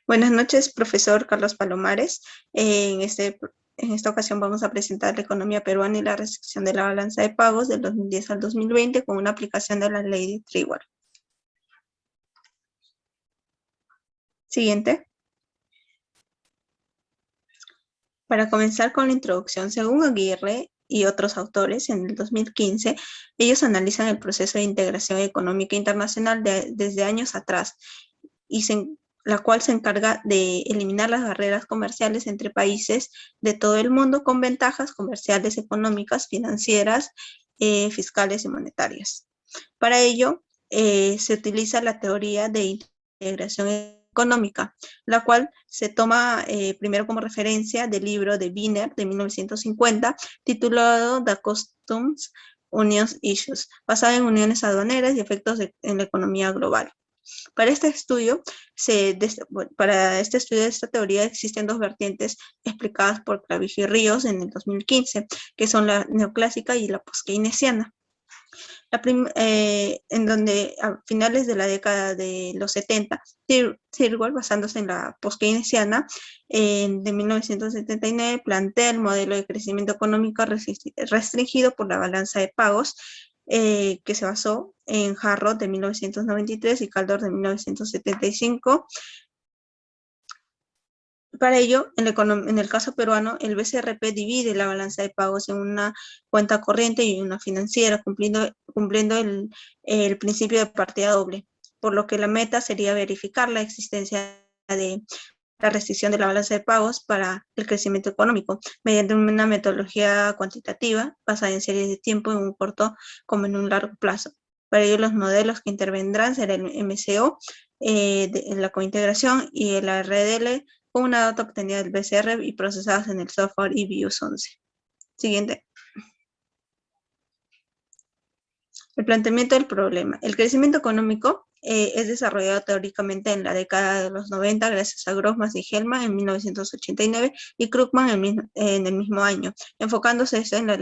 Buenas noches, profesor Carlos Palomares. En esta ocasión vamos a presentar la economía peruana y la restricción de la balanza de pagos del 2010 al 2020 con una aplicación de la ley de Tribal. Siguiente. Para comenzar con la introducción, según Aguirre y otros autores, en el 2015, ellos analizan el proceso de integración económica internacional desde años atrás y la cual se encarga de eliminar las barreras comerciales entre países de todo el mundo con ventajas comerciales, económicas, financieras, fiscales y monetarias. Para ello, se utiliza la teoría de integración económica, la cual se toma primero como referencia del libro de Wiener de 1950, titulado The Customs Unions Issues, basada en uniones aduaneras y efectos en la economía global. Para este estudio, de esta teoría existen dos vertientes explicadas por Clavijo y Ríos en el 2015, que son la neoclásica y la post-keynesiana. En donde a finales de la década de los 70, Thirlwell, basándose en la post-keynesiana de 1979, plantea el modelo de crecimiento económico restringido por la balanza de pagos, que se basó en Harrod de 1993 y Kaldor de 1975. Para ello, en el caso peruano, el BCRP divide la balanza de pagos en una cuenta corriente y una financiera, cumpliendo el principio de partida doble, por lo que la meta sería verificar la existencia de la restricción de la balanza de pagos para el crecimiento económico, mediante una metodología cuantitativa basada en series de tiempo en un corto como en un largo plazo. Para ello, los modelos que intervendrán serán el MCO, la cointegración y el RDL, con una data obtenida del BCR y procesadas en el software EBIUS 11. Siguiente. El planteamiento del problema. El crecimiento económico es desarrollado teóricamente en la década de los 90 gracias a Grossman y Hellman en 1989 y Krugman en el mismo año, enfocándose en la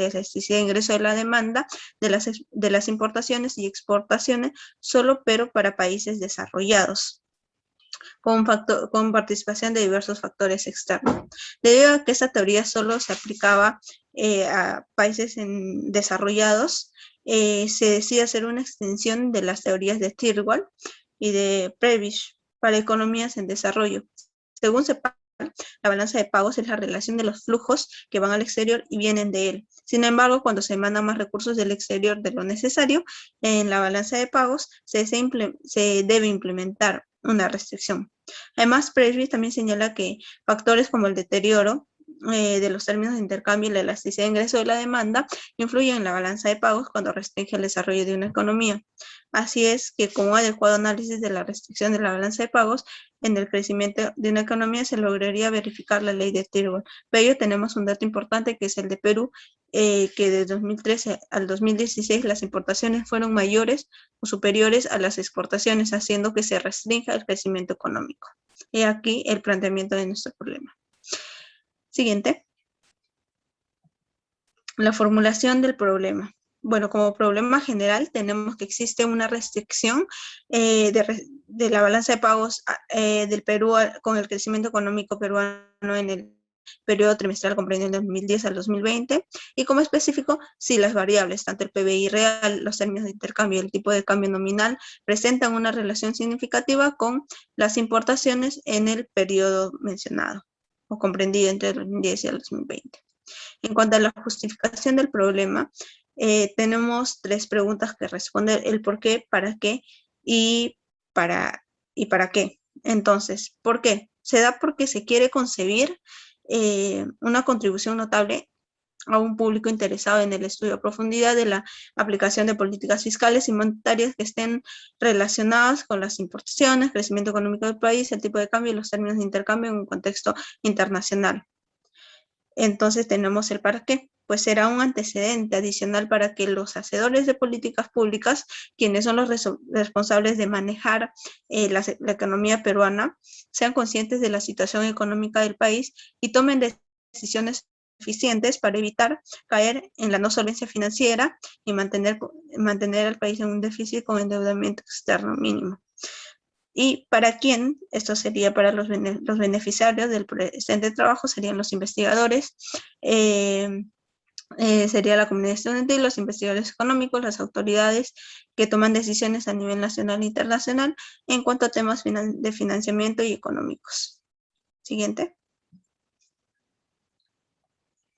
elasticidad de ingreso de la demanda de las importaciones y exportaciones, solo pero para países desarrollados, con participación de diversos factores externos. Debido a que esta teoría solo se aplicaba a países desarrollados, se decide hacer una extensión de las teorías de Thirlwell y de Prebisch para economías en desarrollo. Según se la balanza de pagos es la relación de los flujos que van al exterior y vienen de él. Sin embargo, cuando se mandan más recursos del exterior de lo necesario, en la balanza de pagos se debe implementar una restricción. Además, Prebisch también señala que factores como el deterioro de los términos de intercambio y la elasticidad de ingreso de la demanda influyen en la balanza de pagos cuando restringe el desarrollo de una economía. Así es que con un adecuado análisis de la restricción de la balanza de pagos en el crecimiento de una economía se lograría verificar la ley de Thirlwell. Pero ello tenemos un dato importante que es el de Perú, que de 2013 al 2016 las importaciones fueron mayores o superiores a las exportaciones, haciendo que se restrinja el crecimiento económico. Y aquí el planteamiento de nuestro problema. Siguiente. La formulación del problema. Bueno, como problema general tenemos que existe una restricción de la balanza de pagos del Perú con el crecimiento económico peruano en el periodo trimestral comprendido del 2010 al 2020, y como específico, si las variables, tanto el PBI real, los términos de intercambio y el tipo de cambio nominal, presentan una relación significativa con las importaciones en el periodo mencionado, o comprendido entre el 2010 y el 2020. En cuanto a la justificación del problema, tenemos tres preguntas que responder: el por qué, para qué y para qué. Entonces, ¿por qué? Se da porque se quiere concebir una contribución notable a un público interesado en el estudio a profundidad de la aplicación de políticas fiscales y monetarias que estén relacionadas con las importaciones, crecimiento económico del país, el tipo de cambio y los términos de intercambio en un contexto internacional. Entonces tenemos el para qué, pues será un antecedente adicional para que los hacedores de políticas públicas, quienes son los responsables de manejar la economía peruana, sean conscientes de la situación económica del país y tomen decisiones eficientes para evitar caer en la no solvencia financiera y mantener al país en un déficit con endeudamiento externo mínimo. ¿Y para quién? Esto sería para los beneficiarios del presente trabajo, serían los investigadores, sería la comunidad estudiantil, los investigadores económicos, las autoridades que toman decisiones a nivel nacional e internacional en cuanto a temas de financiamiento y económicos. Siguiente.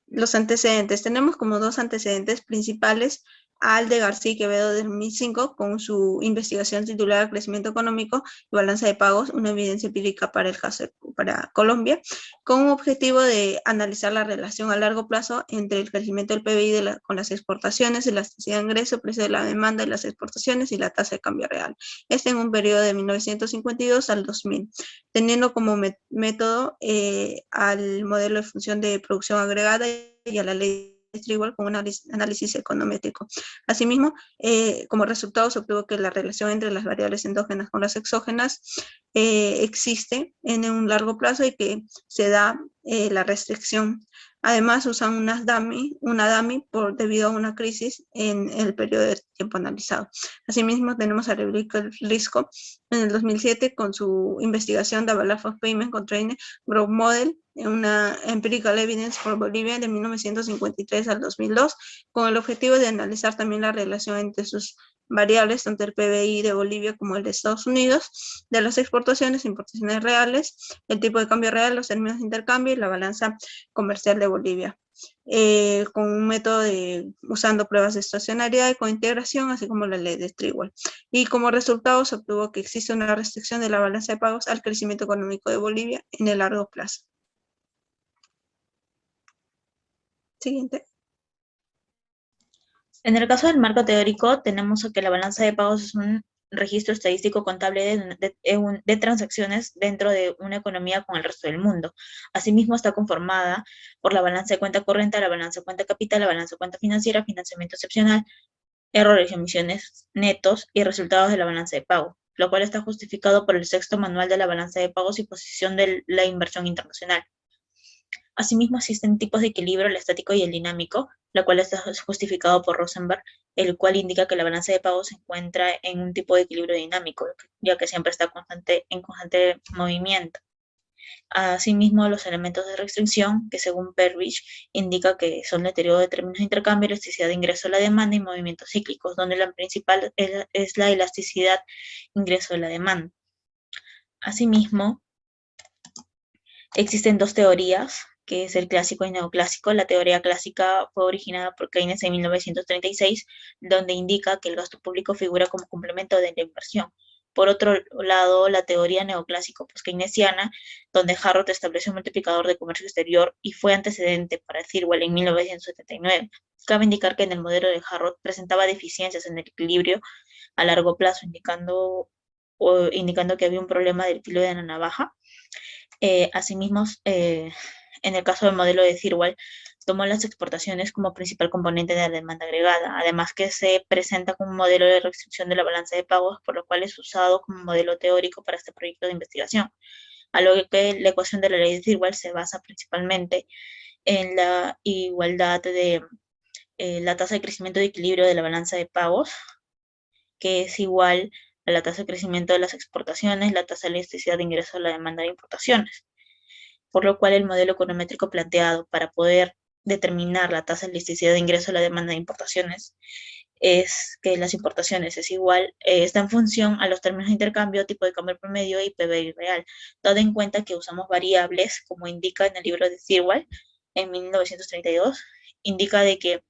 Los antecedentes. Tenemos como dos antecedentes principales al de García y Quevedo de 2005 con su investigación titulada Crecimiento Económico y Balanza de Pagos, una evidencia empírica para el caso para Colombia, con un objetivo de analizar la relación a largo plazo entre el crecimiento del PBI con las exportaciones, elasticidad de ingreso, precio de la demanda y las exportaciones y la tasa de cambio real. Este en un periodo de 1952 al 2000, teniendo como método al modelo de función de producción agregada y a la ley de Stewart con un análisis econométrico. Asimismo, como resultado se obtuvo que la relación entre las variables endógenas con las exógenas existe en un largo plazo y que se da la restricción. Además, usan una dummy debido a una crisis en el periodo de tiempo analizado. Asimismo, tenemos a Rebeca Risco en el 2007 con su investigación de Balance of Payment Constraint Growth Model, una Empirical Evidence for Bolivia de 1953 al 2002, con el objetivo de analizar también la relación entre sus variables, tanto el PBI de Bolivia como el de Estados Unidos, de las exportaciones e importaciones reales, el tipo de cambio real, los términos de intercambio y la balanza comercial de Bolivia. Con un método usando pruebas de estacionariedad y con integración, así como la ley de Stewart. Y como resultado se obtuvo que existe una restricción de la balanza de pagos al crecimiento económico de Bolivia en el largo plazo. Siguiente. En el caso del marco teórico, tenemos que la balanza de pagos es un registro estadístico contable de transacciones dentro de una economía con el resto del mundo. Asimismo, está conformada por la balanza de cuenta corriente, la balanza de cuenta capital, la balanza de cuenta financiera, financiamiento excepcional, errores y emisiones netos y resultados de la balanza de pago, lo cual está justificado por el sexto manual de la balanza de pagos y posición de la inversión internacional. Asimismo, existen tipos de equilibrio, el estático y el dinámico, lo cual está justificado por Rosenberg, el cual indica que la balanza de pagos se encuentra en un tipo de equilibrio dinámico, ya que siempre está en constante movimiento. Asimismo, los elementos de restricción, que según Pervich indica que son deterioro de términos de intercambio, elasticidad de ingreso a la demanda y movimientos cíclicos, donde la principal es la elasticidad ingreso a la demanda. Asimismo, existen dos teorías, que es el clásico y neoclásico. La teoría clásica fue originada por Keynes en 1936, donde indica que el gasto público figura como complemento de la inversión. Por otro lado, la teoría neoclásico post-keynesiana, donde Harrod estableció un multiplicador de comercio exterior y fue antecedente para Thirlwell en 1979. Cabe indicar que en el modelo de Harrod presentaba deficiencias en el equilibrio a largo plazo, indicando que había un problema del filo de la navaja. Asimismo, en el caso del modelo de Thirlwell, tomó las exportaciones como principal componente de la demanda agregada, además que se presenta como un modelo de restricción de la balanza de pagos, por lo cual es usado como modelo teórico para este proyecto de investigación, a lo que la ecuación de la ley de Thirlwell se basa principalmente en la igualdad de la tasa de crecimiento de equilibrio de la balanza de pagos, que es igual a la tasa de crecimiento de las exportaciones, la tasa de elasticidad de ingreso a la demanda de importaciones, por lo cual el modelo econométrico planteado para poder determinar la tasa de elasticidad de ingreso a la demanda de importaciones es que las importaciones es igual, está en función a los términos de intercambio, tipo de cambio promedio y PBI real, dado en cuenta que usamos variables, como indica en el libro de Thirlwell en 1932, indica de que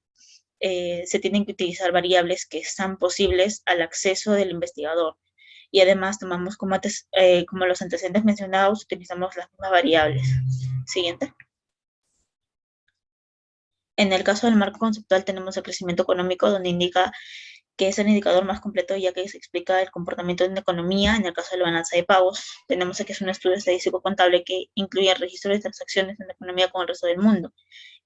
se tienen que utilizar variables que están posibles al acceso del investigador. Y además tomamos como los antecedentes mencionados, utilizamos las mismas variables. Siguiente. En el caso del marco conceptual tenemos el crecimiento económico, donde indica que es el indicador más completo, ya que se explica el comportamiento en la economía. En el caso de la balanza de pagos, tenemos que es un estudio estadístico contable que incluye el registro de transacciones en la economía con el resto del mundo.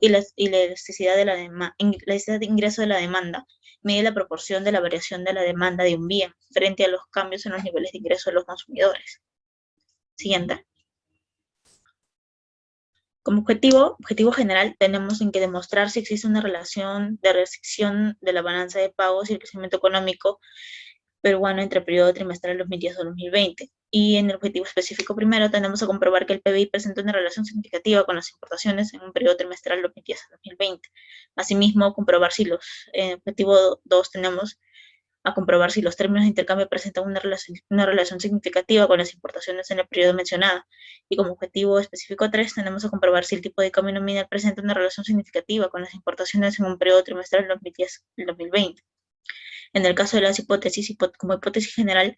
Y la elasticidad de ingreso de la demanda mide la proporción de la variación de la demanda de un bien frente a los cambios en los niveles de ingreso de los consumidores. Siguiente. Como objetivo general, tenemos en que demostrar si existe una relación de restricción de la balanza de pagos y el crecimiento económico peruano entre el periodo trimestral 2010 a 2020. Y en el objetivo específico primero tenemos a comprobar que el PBI presenta una relación significativa con las importaciones en un periodo trimestral 2010 a 2020. Asimismo, comprobar si en objetivo 2 tenemos a comprobar si los términos de intercambio presentan una relación significativa con las importaciones en el periodo mencionado. Y como objetivo específico 3 tenemos a comprobar si el tipo de cambio nominal presenta una relación significativa con las importaciones en un periodo trimestral 2010 y 2020. En el caso de las hipótesis, como hipótesis general,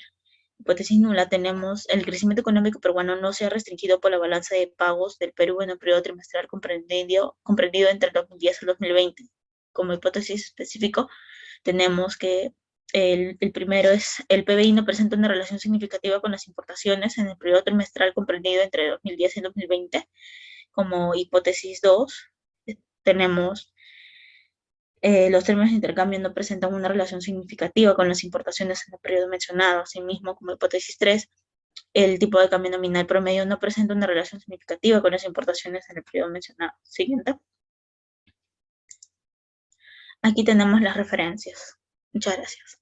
hipótesis nula, tenemos el crecimiento económico peruano no se ha restringido por la balanza de pagos del Perú en el periodo trimestral comprendido entre el 2010 y el 2020. Como hipótesis específico, tenemos que el primero es el PBI no presenta una relación significativa con las importaciones en el periodo trimestral comprendido entre 2010 y 2020. Como hipótesis 2, tenemos los términos de intercambio no presentan una relación significativa con las importaciones en el periodo mencionado. Asimismo, como hipótesis 3, el tipo de cambio nominal promedio no presenta una relación significativa con las importaciones en el periodo mencionado. Siguiente. Aquí tenemos las referencias. Muchas gracias.